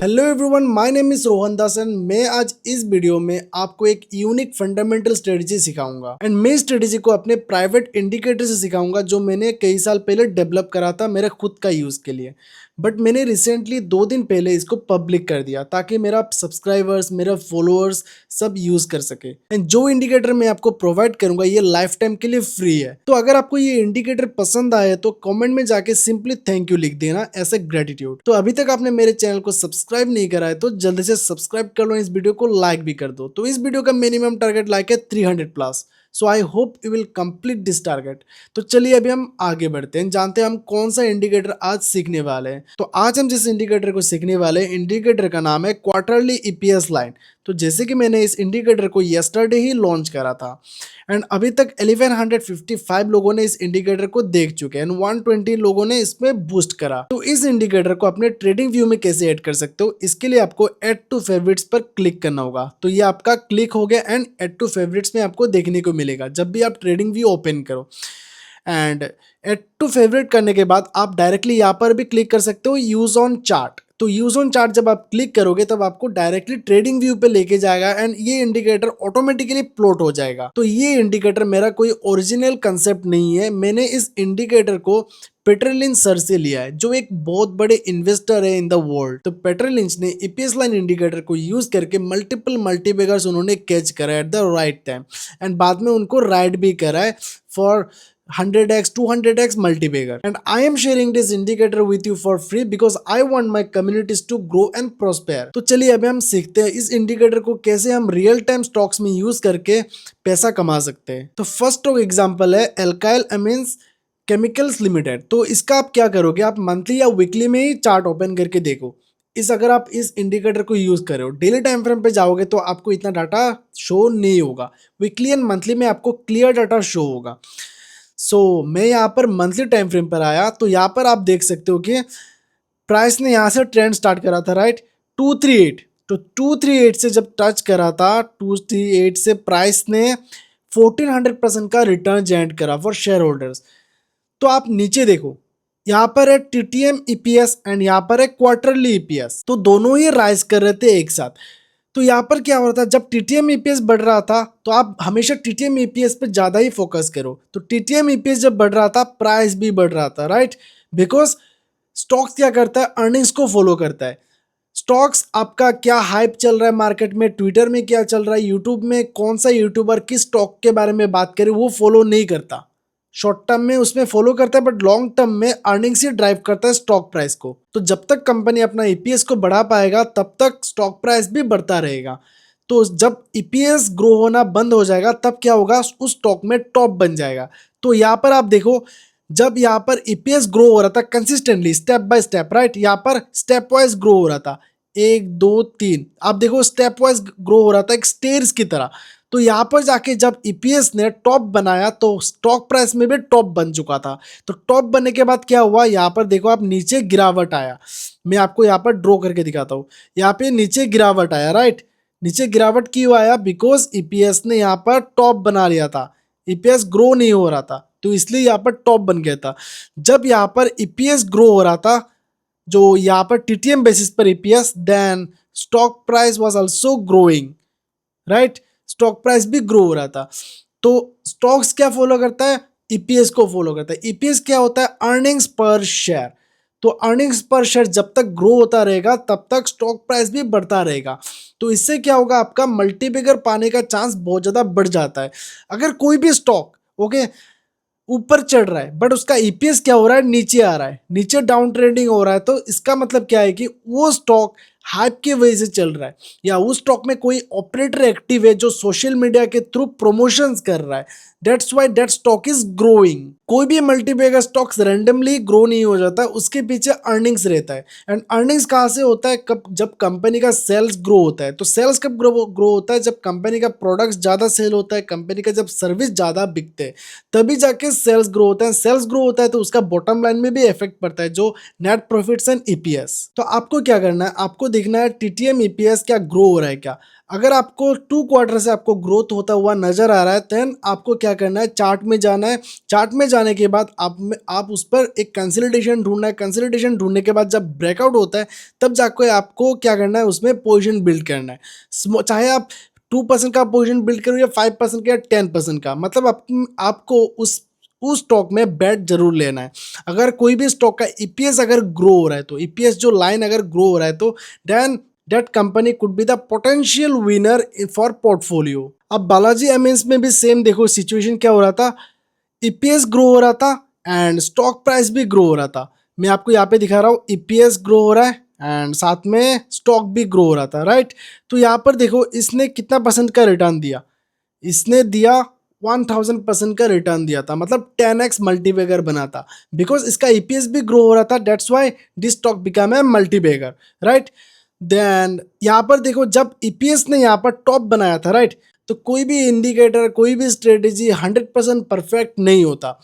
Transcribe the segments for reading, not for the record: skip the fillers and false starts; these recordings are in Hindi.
Hello everyone, my name is Rohan Das and मैं आज इस वीडियो में आपको एक यूनिक फंडामेंटल स्ट्रेटजी सिखाऊंगा एंड मैं इस स्ट्रेटजी को अपने प्राइवेट इंडिकेटर से सिखाऊंगा जो मैंने कई साल पहले डेवलप करा था मेरे खुद का यूज़ के लिए। बट मैंने रिसेंटली 2 दिन पहले इसको पब्लिक कर दिया ताकि मेरा सब्सक्राइबर्स, मेरा फॉलोअर्स सब यूज़ कर सके। एंड जो इंडिकेटर मैं आपको प्रोवाइड करूंगा ये लाइफ टाइम के लिए फ्री है। तो अगर आपको ये इंडिकेटर पसंद आए तो कमेंट में जाके सिंपली थैंक यू लिख देना एज ए ग्रेटिट्यूड। तो अभी तक आपने मेरे चैनल को सब्सक्राइब नहीं करा है तो जल्दी से सब्सक्राइब कर लो, इस वीडियो को लाइक भी कर दो। तो इस वीडियो का मिनिमम टारगेट लाइक है 300 plus. So I hope you will complete this target. तो चलिए अभी हम आगे बढ़ते हैं, जानते हैं हम कौन सा इंडिकेटर आज सीखने वाले हैं। तो आज हम जिस इंडिकेटर को सीखने वाले हैं, इंडिकेटर का नाम है क्वार्टरली ईपीएस लाइन। तो जैसे कि मैंने इस इंडिकेटर को यस्टरडे ही लॉन्च करा था एंड अभी तक 1155 लोगों ने इस इंडिकेटर को देख चुके हैं एंड 120 लोगों ने इसमें बूस्ट करा। तो इस इंडिकेटर को अपने ट्रेडिंग व्यू में कैसे ऐड कर सकते हो, इसके लिए आपको ऐड टू फेवरेट्स पर क्लिक करना होगा। तो ये आपका क्लिक हो गया एंड ऐड टू फेवरेट्स में आपको देखने को मिलेगा जब भी आप ट्रेडिंग व्यू ओपन करो। एंड ऐड टू फेवरेट करने के बाद आप डायरेक्टली यहाँ पर भी क्लिक कर सकते हो यूज ऑन चार्ट। तो यूज ऑन चार्ट जब आप क्लिक करोगे तब आपको डायरेक्टली ट्रेडिंग व्यू पे लेके जाएगा एंड ये इंडिकेटर ऑटोमेटिकली प्लॉट हो जाएगा। तो ये इंडिकेटर मेरा कोई ओरिजिनल कंसेप्ट नहीं है, मैंने इस इंडिकेटर को पीटर लिंच सर से लिया है जो एक बहुत बड़े इन्वेस्टर है इन द वर्ल्ड। तो पीटर लिंच ने ईपीएस लाइन इंडिकेटर को यूज करके मल्टीपल मल्टीबैगर्स उन्होंने कैच करा at the right time and बाद में उनको राइड भी करा है for 100x 200x multibagger, and I am sharing this indicator with you for free because I want my communities to grow and prosper। तो चलिए अभी हम सीखते हैं इस इंडिकेटर को कैसे हम रियल टाइम स्टॉक्स में यूज करके पैसा कमा सकते हैं। तो फर्स्ट एग्जांपल है एल्काइल अमीन्स केमिकल्स लिमिटेड। तो इसका आप क्या करोगे, आप मंथली या वीकली में ही चार्ट ओपन करके देखो। अगर आप इस इंडिकेटर को यूज कर रहे हो डेली टाइम फ्रेम पे जाओगे तो आपको इतना डाटा शो नहीं होगा, वीकली एंड मंथली में आपको क्लियर डाटा शो होगा। मैं यहाँ पर मंथली टाइम फ्रेम पर आया तो यहाँ पर आप देख सकते हो कि प्राइस ने यहाँ से ट्रेंड स्टार्ट करा था, राइट 238। तो 238 से जब टच करा था 238 से प्राइस ने 1400% का रिटर्न जनरेट करा फॉर शेयर होल्डर्स। तो आप नीचे देखो, यहाँ पर है टीटीएम ईपीएस एंड यहाँ पर है क्वार्टरली ईपीएस। तो दोनों ही राइज कर रहे थे एक साथ। तो यहाँ पर क्या हो रहा था, जब टीटीएम ईपीएस बढ़ रहा था तो आप हमेशा टीटीएम ईपीएस पे ज़्यादा ही फोकस करो। तो टीटीएम ईपीएस जब बढ़ रहा था प्राइस भी बढ़ रहा था, राइट। बिकॉज स्टॉक्स क्या करता है, अर्निंग्स को फॉलो करता है। स्टॉक्स आपका क्या हाइप चल रहा है मार्केट में, ट्विटर में क्या चल रहा है, यूट्यूब में कौन सा यूट्यूबर किस स्टॉक के बारे में बात करे वो फॉलो नहीं करता। शॉर्ट टर्म में उसमें फॉलो करता है बट लॉन्ग टर्म में अर्निंग्स ही ड्राइव करता है स्टॉक प्राइस को। तो जब तक कंपनी अपना ईपीएस को बढ़ा पाएगा तब तक स्टॉक प्राइस भी बढ़ता रहेगा। तो जब ईपीएस ग्रो होना बंद हो जाएगा तब क्या होगा, उस स्टॉक में टॉप बन जाएगा। तो यहाँ पर आप देखो, जब यहाँ पर ईपीएस ग्रो हो रहा था consistently step by step, right, यहाँ पर स्टेप वाइज ग्रो हो रहा था 1 2 3, आप देखो स्टेप वाइज ग्रो हो रहा था एक स्टेयर्स की तरह। तो यहाँ पर जाके जब ईपीएस ने टॉप बनाया तो स्टॉक प्राइस में भी टॉप बन चुका था। तो टॉप बनने के बाद क्या हुआ, यहाँ पर देखो आप नीचे गिरावट आया। मैं आपको यहाँ पर ड्रॉ करके दिखाता हूँ, यहाँ पे नीचे गिरावट आया, राइट। नीचे गिरावट क्यों आया, बिकॉज ईपीएस ने यहाँ पर टॉप बना लिया था, ईपीएस ग्रो नहीं हो रहा था तो इसलिए यहाँ पर टॉप बन गया था। जब यहाँ पर ईपीएस ग्रो हो रहा था, जो यहाँ पर टीटीएम बेसिस पर EPS, then stock price was also growing, right. Stock price भी ग्रो हो रहा था। तो स्टॉक्स क्या फॉलो करता है, ईपीएस को फॉलो करता है। ईपीएस क्या होता है, अर्निंग्स पर शेयर। तो अर्निंग्स पर शेयर जब तक ग्रो होता रहेगा तब तक स्टॉक प्राइस भी बढ़ता रहेगा। तो इससे क्या होगा, आपका मल्टीबैगर पाने का चांस बहुत ज़्यादा बढ़ जाता है। अगर कोई भी स्टॉक ओके ऊपर चढ़ रहा है बट उसका ईपीएस क्या हो रहा है, नीचे आ रहा है, नीचे डाउन ट्रेंडिंग हो रहा है, तो इसका मतलब क्या है कि वो स्टॉक हाइप की वजह से चल रहा है या उस स्टॉक में कोई ऑपरेटर एक्टिव है जो सोशल मीडिया के थ्रू प्रमोशंस कर रहा है, that's why that stock is growing. कोई भी मल्टीबैगर स्टॉक्स रैंडमली ग्रो नहीं हो जाता, उसके पीछे अर्निंग्स रहता है। एंड अर्निंग्स कहाँ से होता है, कब, जब कंपनी का सेल्स ग्रो होता है। तो सेल्स कब ग्रो होता है, जब कंपनी का प्रोडक्ट्स ज़्यादा सेल होता है, कंपनी का जब सर्विस ज़्यादा बिकते हैं तभी जाके सेल्स ग्रो होता है। सेल्स ग्रो होता है तो उसका बॉटम लाइन में भी इफेक्ट पड़ता है, जो नेट प्रॉफिट्स एंड ईपीएस। तो आपको क्या करना है, आपको देखना है टीटीएम ईपीएस क्या ग्रो हो रहा है क्या। अगर आपको 2 क्वार्टर से आपको ग्रोथ होता हुआ नजर आ रहा है, देन आपको क्या करना है, चार्ट में जाना है। चार्ट में जाने के बाद आप उस पर एक कंसोलिडेशन ढूंढना है। कंसोलिडेशन ढूंढने के बाद जब ब्रेकआउट होता है तब जाकर आपको क्या करना है, उसमें पोजीशन बिल्ड करना है। चाहे आप 2% का पोजीशन बिल्ड करो या 5% का या 10% का, मतलब आपको उस स्टॉक में बेट जरूर लेना है। अगर कोई भी स्टॉक का ईपीएस अगर ग्रो हो रहा है, तो ईपीएस जो लाइन अगर ग्रो हो रहा है, तो then that company could be the potential winner for portfolio. अब बालाजी एमिन्स में भी सेम देखो सिचुएशन क्या हो रहा था, ईपीएस ग्रो हो रहा था एंड स्टॉक प्राइस भी ग्रो हो रहा था। मैं आपको यहाँ पे दिखा रहा हूँ, ईपीएस ग्रो हो रहा है एंड साथ में स्टॉक भी ग्रो हो रहा था, राइट। तो यहाँ पर देखो इसने कितना परसेंट का रिटर्न दिया, इसने दिया 1000% का रिटर्न दिया था, मतलब 10x मल्टीबैगर बना था। बिकॉज इसका ईपीएस भी ग्रो हो रहा था, that's why this stock become a multibagger, right. Then यहाँ पर देखो जब ईपीएस ने यहाँ पर टॉप बनाया था, राइट, तो कोई भी इंडिकेटर कोई भी स्ट्रेटेजी 100% परफेक्ट नहीं होता।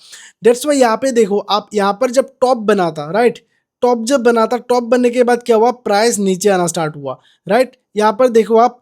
दैट्स वाई यहाँ पे देखो आप, यहाँ पर जब टॉप बना था, राइट, टॉप जब बना था, टॉप बनने के बाद क्या हुआ, प्राइस नीचे आना स्टार्ट हुआ, राइट। यहाँ पर देखो आप,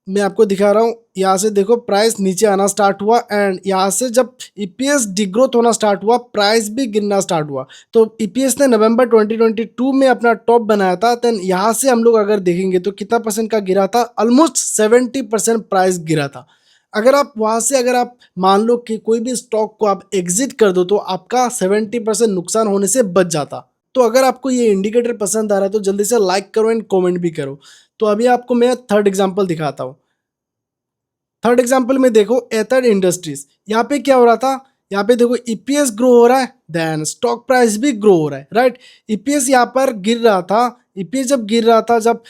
मैं आपको दिखा रहा हूँ, यहाँ से देखो प्राइस नीचे आना स्टार्ट हुआ एंड यहाँ से जब ईपीएस डिग्रोथ होना स्टार्ट हुआ, प्राइस भी गिरना स्टार्ट हुआ। तो ईपीएस ने नवंबर 2022 में अपना टॉप बनाया था, देन यहाँ से हम लोग अगर देखेंगे तो कितना परसेंट का गिरा था, ऑलमोस्ट 70% प्राइस गिरा था। अगर आप वहाँ से अगर आप मान लो कि कोई भी स्टॉक को आप एग्जिट कर दो तो आपका 70% नुकसान होने से बच जाता। तो अगर आपको ये इंडिकेटर पसंद आ रहा है तो जल्दी से लाइक करो एंड कमेंट भी करो। तो अभी आपको मैं थर्ड एग्जांपल दिखाता हूँ। थर्ड एग्जांपल में देखो एथर इंडस्ट्रीज, यहाँ पे क्या हो रहा था, यहाँ पे देखो ईपीएस ग्रो हो रहा है, देन स्टॉक प्राइस भी ग्रो हो रहा है, राइट। ईपीएस यहाँ पर गिर रहा था, ईपीएस जब गिर रहा था, जब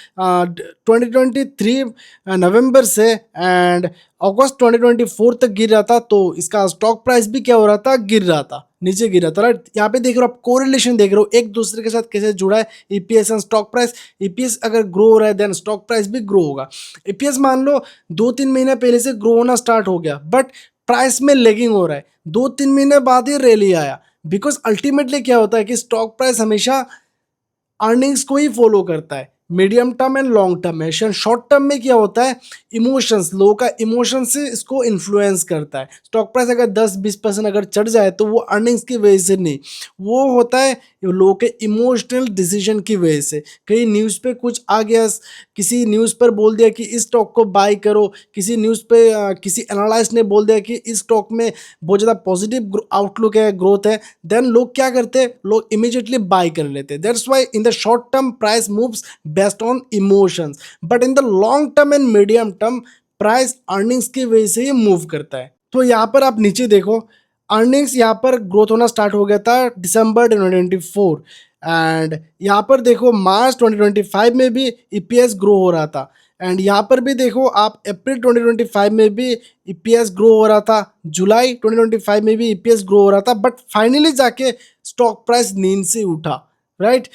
2023 नवंबर से एंड अगस्त 2024 तक गिर रहा था, तो इसका स्टॉक प्राइस भी क्या हो रहा था, गिर रहा था, नीचे गिरा था, राइट। यहाँ पे देख रहे हो आप, कोरिलेशन देख रहे हो एक दूसरे के साथ कैसे जुड़ा है EPS and stock price. EPS अगर ग्रो हो रहा है देन स्टॉक प्राइस भी ग्रो होगा। ईपीएस मान लो 2-3 महीने पहले से ग्रो होना स्टार्ट हो गया, बट प्राइस में लेगिंग हो रहा है, 2-3 महीने बाद ही रैली आया। बिकॉज अल्टीमेटली क्या होता है कि स्टॉक प्राइस हमेशा अर्निंग्स को ही फॉलो करता है, medium term and long term में। शॉर्ट टर्म में क्या होता है, इमोशंस, लोगों का इमोशन से इसको इन्फ्लुएंस करता है। स्टॉक प्राइस अगर 10-20% अगर चढ़ जाए तो वो अर्निंग्स की वजह से नहीं, वो होता है लोगों के इमोशनल डिसीजन की वजह से। कहीं न्यूज़ पे कुछ आ गया, किसी न्यूज़ पर बोल दिया कि इस स्टॉक को बाय करो, किसी न्यूज़ पे किसी एनालिस्ट ने बोल दिया कि इस स्टॉक में बहुत ज़्यादा पॉजिटिव आउटलुक है, ग्रोथ है, देन लोग क्या करते हैं, लोग इमीडिएटली बाय कर लेते हैं। That's why in the short term price moves based on emotions, but in the long term and medium term price earnings की वजह से ही मूव करता है। तो यहाँ पर आप नीचे देखो, अर्निंग्स यहाँ पर ग्रोथ होना स्टार्ट हो गया था दिसंबर 2024 एंड यहाँ पर देखो मार्च 2025 में भी ईपीएस ग्रो हो रहा था एंड यहाँ पर भी देखो आप अप्रैल 2025 में भी ईपीएस ग्रो हो रहा था, जुलाई 2025 में भी ईपीएस ग्रो हो रहा था, बट फाइनली जाके स्टॉक प्राइस नींद से उठा, राइट।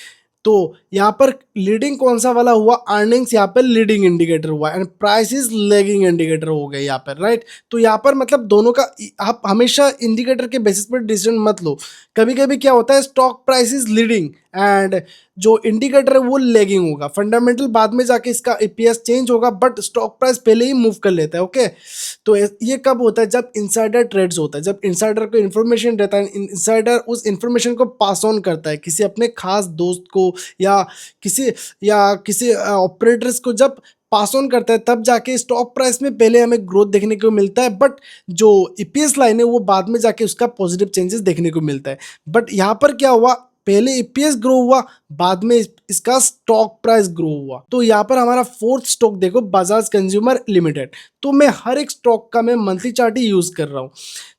तो यहाँ पर लीडिंग कौन सा वाला हुआ, अर्निंग्स यहाँ पर लीडिंग इंडिकेटर हुआ and price is lagging indicator हो गया यहाँ पर, राइट। तो यहाँ पर मतलब दोनों का, आप हमेशा इंडिकेटर के बेसिस पर डिसीजन मत लो। कभी कभी क्या होता है, stock price is leading and जो इंडिकेटर है वो लेगिंग होगा, फंडामेंटल बाद में जाके इसका ईपीएस चेंज होगा, बट स्टॉक प्राइस पहले ही मूव कर लेता है, ओके। तो ये कब होता है, जब इनसाइडर ट्रेड्स होता है, जब इनसाइडर को इन्फॉर्मेशन रहता है, इनसाइडर उस इन्फॉर्मेशन को पास ऑन करता है किसी अपने खास दोस्त को या किसी ऑपरेटर्स को, जब पास ऑन करता है तब जाके स्टॉक प्राइस में पहले हमें ग्रोथ देखने को मिलता है, बट जो ईपीएस लाइन है वो बाद में जाके उसका पॉजिटिव चेंजेस देखने को मिलता है। बट यहाँ पर क्या हुआ, पहले ईपीएस ग्रो हुआ, बाद में इसका स्टॉक प्राइस ग्रो हुआ। तो यहाँ पर हमारा फोर्थ स्टॉक देखो, बजाज कंज्यूमर लिमिटेड। तो मैं हर एक स्टॉक का मैं मंथली चार्ट ही यूज कर रहा हूँ।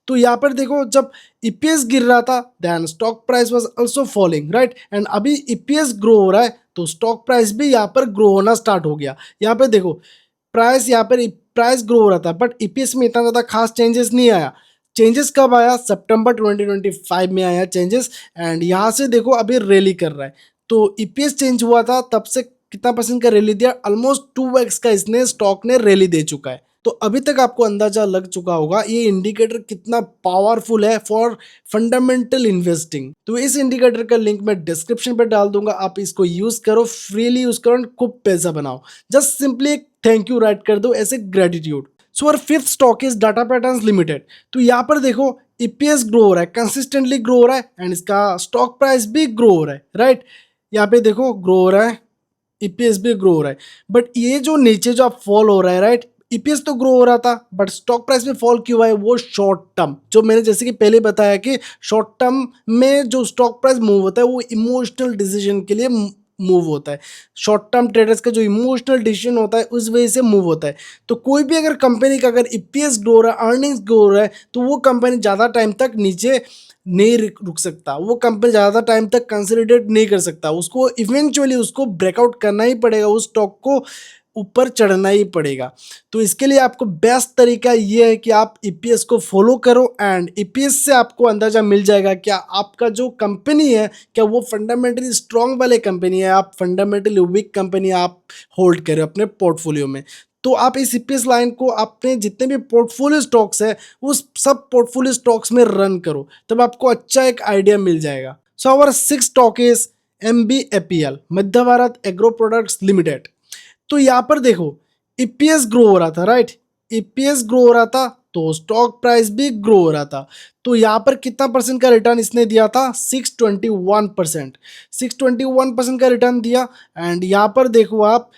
तो यहाँ पर देखो जब ईपीएस गिर रहा था then stock price was also falling, right. And अभी ईपीएस ग्रो हो रहा है तो स्टॉक प्राइस भी यहाँ पर ग्रो होना स्टार्ट हो गया। यहाँ पर देखो प्राइस, यहाँ पर प्राइस ग्रो हो रहा था बट ईपीएस में इतना ज़्यादा खास चेंजेस नहीं आया। चेंजेस कब आया, सितंबर 2025 में आया चेंजेस एंड यहाँ से देखो अभी रैली कर रहा है। तो ईपीएस चेंज हुआ था तब से कितना परसेंट का रैली दिया, ऑलमोस्ट 2x का इसने स्टॉक ने रैली दे चुका है, तो अभी तक आपको अंदाजा लग चुका होगा ये इंडिकेटर कितना पावरफुल है फॉर फंडामेंटल इन्वेस्टिंग। तो इस इंडिकेटर का लिंक मैं डिस्क्रिप्शन पे डाल दूंगा, आप इसको यूज करो, फ्रीली यूज करो, खूब पैसा बनाओ। जस्ट सिंपली एक थैंक यू राइट कर दो एज ए ग्रेटिट्यूड। सो और fifth stock is data patterns limited. तो यहाँ पर देखो ईपीएस ग्रो हो रहा है, कंसिस्टेंटली ग्रो हो रहा है एंड इसका स्टॉक प्राइस भी ग्रो हो रहा है, राइट। यहाँ पे देखो ग्रो हो रहा है, ईपीएस भी ग्रो हो रहा है, बट ये जो नीचे जो आप फॉल हो रहा है, राइट, ईपीएस तो ग्रो हो रहा था बट स्टॉक प्राइस में फॉल क्यों है? वो शॉर्ट टर्म, जो मैंने जैसे कि पहले बताया कि शॉर्ट टर्म में जो स्टॉक प्राइस मूव होता है वो इमोशनल डिसीजन के लिए मूव होता है। शॉर्ट टर्म ट्रेडर्स का जो इमोशनल डिसीजन होता है उस वजह से मूव होता है। तो कोई भी अगर कंपनी का अगर ईपीएस ग्रो हो रहा है, अर्निंग्स ग्रो हो रहा है, तो वो कंपनी ज़्यादा टाइम तक नीचे नहीं रुक सकता, वो कंपनी ज़्यादा टाइम तक कंसोलिडेट नहीं कर सकता, उसको इवेंचुअली उसको ब्रेकआउट करना ही पड़ेगा, उस स्टॉक को ऊपर चढ़ना ही पड़ेगा। तो इसके लिए आपको बेस्ट तरीका ये है कि आप ईपीएस को फॉलो करो एंड ईपीएस से आपको अंदाजा मिल जाएगा क्या आपका जो कंपनी है क्या वो फंडामेंटली स्ट्रांग वाले कंपनी है, आप फंडामेंटली वीक कंपनी आप होल्ड करें अपने पोर्टफोलियो में। तो आप इस ईपीएस लाइन को अपने जितने भी पोर्टफोलियो स्टॉक्स है उस सब पोर्टफोलियो स्टॉक्स में रन करो, तब आपको अच्छा एक आइडिया मिल जाएगा। So our six stock is MBAPL, Madhya Bharat agro products limited. तो यहाँ पर देखो ईपीएस ग्रो हो रहा था, राइट, ईपीएस ग्रो हो रहा था तो स्टॉक प्राइस भी ग्रो हो रहा था। तो यहाँ पर कितना परसेंट का रिटर्न इसने दिया था? 621%, 621% का रिटर्न दिया। एंड यहाँ पर देखो आप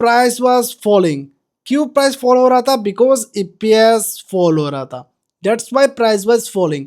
प्राइस वाज फॉलिंग। क्यों प्राइस फॉल हो रहा था? बिकॉज ईपीएस फॉल हो रहा था, that's Y price was falling.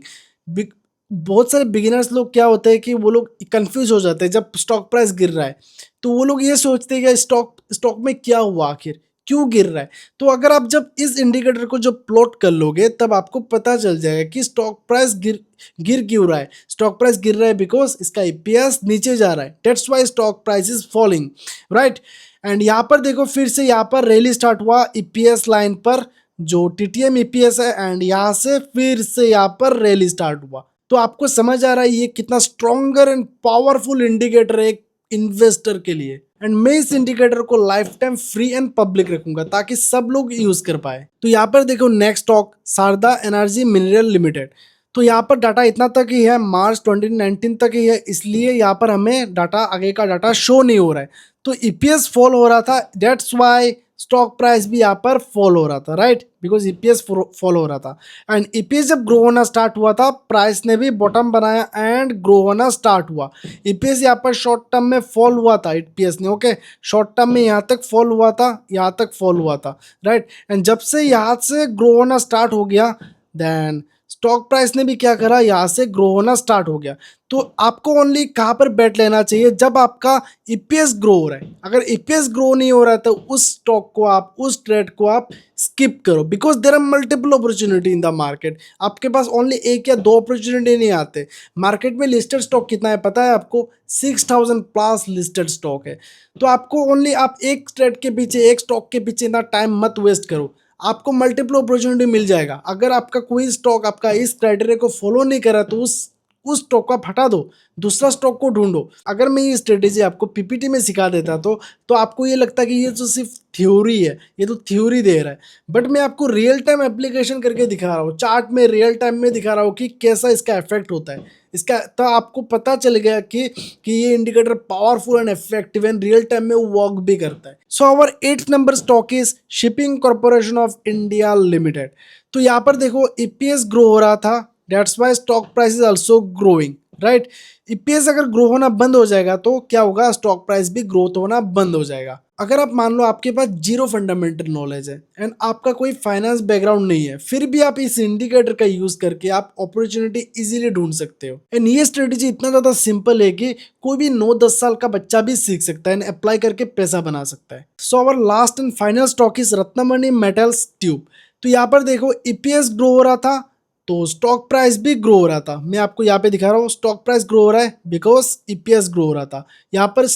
बहुत सारे बिगिनर्स लोग क्या होते हैं कि वो लोग कंफ्यूज हो जाते हैं जब स्टॉक प्राइस गिर रहा है, तो वो लोग ये सोचते हैं कि स्टॉक में क्या हुआ, आखिर क्यों गिर रहा है। तो अगर आप जब इस इंडिकेटर को जब प्लॉट कर लोगे तब आपको पता चल जाएगा कि स्टॉक प्राइस गिर क्यों रहा है। स्टॉक प्राइस गिर रहा है बिकॉज इसका ईपीएस नीचे जा रहा है, that's why stock price is falling, right. And यहाँ पर देखो फिर से यहाँ पर रैली स्टार्ट हुआ ईपीएस लाइन पर, जो टीटीएम ईपीएस है, एंड यहाँ से फिर से यहाँ पर रैली स्टार्ट हुआ। तो आपको समझ आ रहा है ये कितना स्ट्रॉन्गर एंड पावरफुल इंडिकेटर है एक इन्वेस्टर के लिए। एंड मैं इस इंडिकेटर को life time free and public रखूंगा ताकि सब लोग यूज कर पाए। तो यहाँ पर देखो next stock Sharda energy mineral limited. तो यहाँ पर डाटा इतना तक ही है, मार्च 2019 तक ही है, इसलिए यहाँ पर हमें डाटा आगे का डाटा शो नहीं हो रहा है। तो ईपीएस फॉल हो रहा था, दैट्स वाई स्टॉक प्राइस भी यहाँ पर फॉल हो रहा था, राइट, बिकॉज ईपीएस फॉल हो रहा था। एंड ईपीएस जब ग्रो होना स्टार्ट हुआ था प्राइस ने भी बॉटम बनाया एंड ग्रो होना स्टार्ट हुआ। ईपीएस यहाँ पर शॉर्ट टर्म में फॉल हुआ था, ईपीएस ने, ओके, शॉर्ट टर्म में यहाँ तक फॉल हुआ था, यहाँ तक फॉल हुआ था, राइट। एंड जब से यहाँ से ग्रो होना स्टार्ट हो गया देन स्टॉक प्राइस ने भी क्या करा, यहाँ से ग्रो होना स्टार्ट हो गया। तो आपको ओनली कहाँ पर बेट लेना चाहिए? जब आपका ईपीएस ग्रो हो रहा है। अगर ईपीएस ग्रो नहीं हो रहा है तो उस स्टॉक को आप, उस ट्रेड को आप स्किप करो, because there are multiple opportunity in the market. आपके पास ओनली एक या दो अपॉर्चुनिटी नहीं आते। मार्केट में लिस्टेड स्टॉक कितना है पता है आपको? 6000 प्लस लिस्टेड स्टॉक है। तो आपको ओनली आप एक ट्रेड के पीछे, एक स्टॉक के पीछे इतना टाइम मत वेस्ट करो, आपको मल्टीपल अपॉर्चुनिटी मिल जाएगा। अगर आपका कोई स्टॉक आपका इस क्राइटेरिया को फॉलो नहीं कर रहा तो उस स्टॉक को आप हटा दो, दूसरा स्टॉक को ढूंढो। अगर मैं ये स्ट्रेटेजी आपको पीपीटी में सिखा देता तो आपको ये लगता कि ये तो सिर्फ थ्योरी है, ये तो थ्योरी दे रहा है, बट मैं आपको रियल टाइम एप्लीकेशन करके दिखा रहा हूँ, चार्ट में रियल टाइम में दिखा रहा हूँ कि कैसा इसका इफेक्ट होता है इसका। तो आपको पता चल गया कि ये indicator powerful and effective and real time में वर्क भी करता है। So our 8th number stock is shipping corporation of India limited. तो यहाँ पर देखो ईपीएस ग्रो हो रहा था, that's why stock price is also growing, right. EPS अगर ग्रो होना बंद हो जाएगा तो क्या होगा? स्टॉक प्राइस भी ग्रोथ होना बंद हो जाएगा। अगर आप मान लो आपके पास जीरो फंडामेंटल नॉलेज है एंड आपका कोई फाइनेंस बैकग्राउंड नहीं है, फिर भी आप इस इंडिकेटर का यूज करके आप अपॉर्चुनिटी इजीली ढूंढ सकते हो। एंड ये स्ट्रेटेजी इतना ज्यादा सिंपल है कि कोई भी 9-10 साल का बच्चा भी सीख सकता है एंड अप्लाई करके पैसा बना सकता है। So our last and final stock is Ratnamani metals tube. तो यहाँ पर देखो ईपीएस ग्रो हो रहा था तो स्टॉक प्राइस भी ग्रो हो रहा था। मैं आपको यहाँ पे दिखा रहा हूँ, स्टॉक प्राइस ग्रो हो रहा है बिकॉज ईपीएस ग्रो हो रहा था। यहाँ पर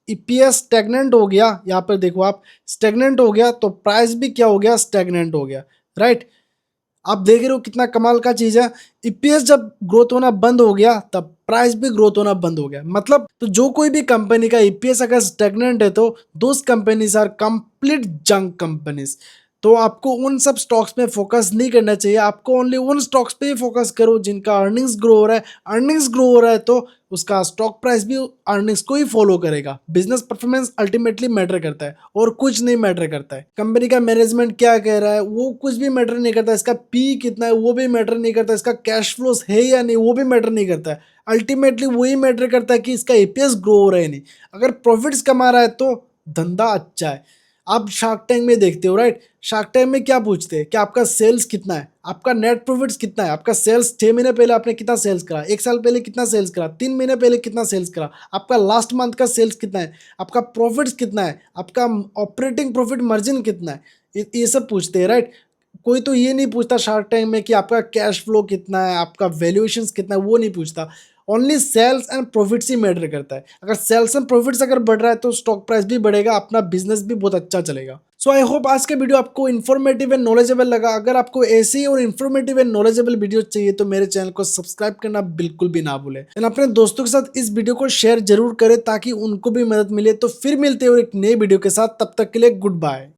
ईपीएस स्टेगनेंट हो गया, यहाँ पर देखो आप स्टेगनेंट हो गया तो प्राइस भी क्या हो गया? स्टेगनेंट हो गया, राइट। आप देख रहे हो कितना कमाल का चीज है। ईपीएस जब ग्रोथ होना बंद हो गया तब प्राइस भी ग्रोथ होना बंद हो गया। मतलब तो जो कोई भी कंपनी का ईपीएस अगर स्टेगनेंट है तो those companies are complete junk companies. तो आपको उन सब स्टॉक्स में फोकस नहीं करना चाहिए। आपको ओनली उन स्टॉक्स पे ही फोकस करो जिनका अर्निंग्स ग्रो हो रहा है। अर्निंग्स ग्रो हो रहा है तो उसका स्टॉक प्राइस भी अर्निंग्स को ही फॉलो करेगा। बिजनेस परफॉर्मेंस अल्टीमेटली मैटर करता है और कुछ नहीं मैटर करता है। कंपनी का मैनेजमेंट क्या कह रहा है वो कुछ भी मैटर नहीं करता। इसका पी कितना है वो भी मैटर नहीं करता। इसका कैश फ्लोस है या नहीं वो भी मैटर नहीं करता है। अल्टीमेटली वही मैटर करता है कि इसका एपीएस ग्रो हो रहा है नहीं। अगर प्रॉफिट्स कमा रहा है तो धंधा अच्छा है। आप शार्क टैंक में देखते हो राइट। शार्क टैंक में क्या पूछते हैं कि आपका सेल्स कितना है, आपका नेट प्रॉफिट्स कितना है, आपका सेल्स 6 महीने पहले आपने कितना सेल्स करा, 1 साल पहले कितना सेल्स करा, 3 महीने पहले कितना सेल्स करा, आपका लास्ट मंथ का सेल्स कितना है, आपका प्रॉफिट्स कितना है, आपका ऑपरेटिंग प्रॉफिट मार्जिन कितना है। ये सब पूछते हैं राइट। कोई तो ये नहीं पूछता शार्क टैंक में कि आपका कैश फ्लो कितना है, आपका वैल्यूएशन कितना है, वो नहीं पूछता। ओनली सेल्स एंड प्रॉफिट्स ही मैटर करता है। अगर सेल्स एंड प्रॉफिट्स अगर बढ़ रहा है तो स्टॉक प्राइस भी बढ़ेगा, अपना बिजनेस भी बहुत अच्छा चलेगा। सो आई होप आज का वीडियो आपको इन्फॉर्मेटिव एंड नॉलेजेबल लगा। अगर आपको ऐसे ही और इन्फॉर्मेटिव एंड नॉलेजेबल वीडियो चाहिए तो मेरे चैनल को सब्सक्राइब करना बिल्कुल भी ना भूलें एंड अपने दोस्तों के साथ इस वीडियो को शेयर जरूर करें ताकि उनको भी मदद मिले। तो फिर मिलते हैं एक नए वीडियो के साथ, तब तक के लिए गुड बाय।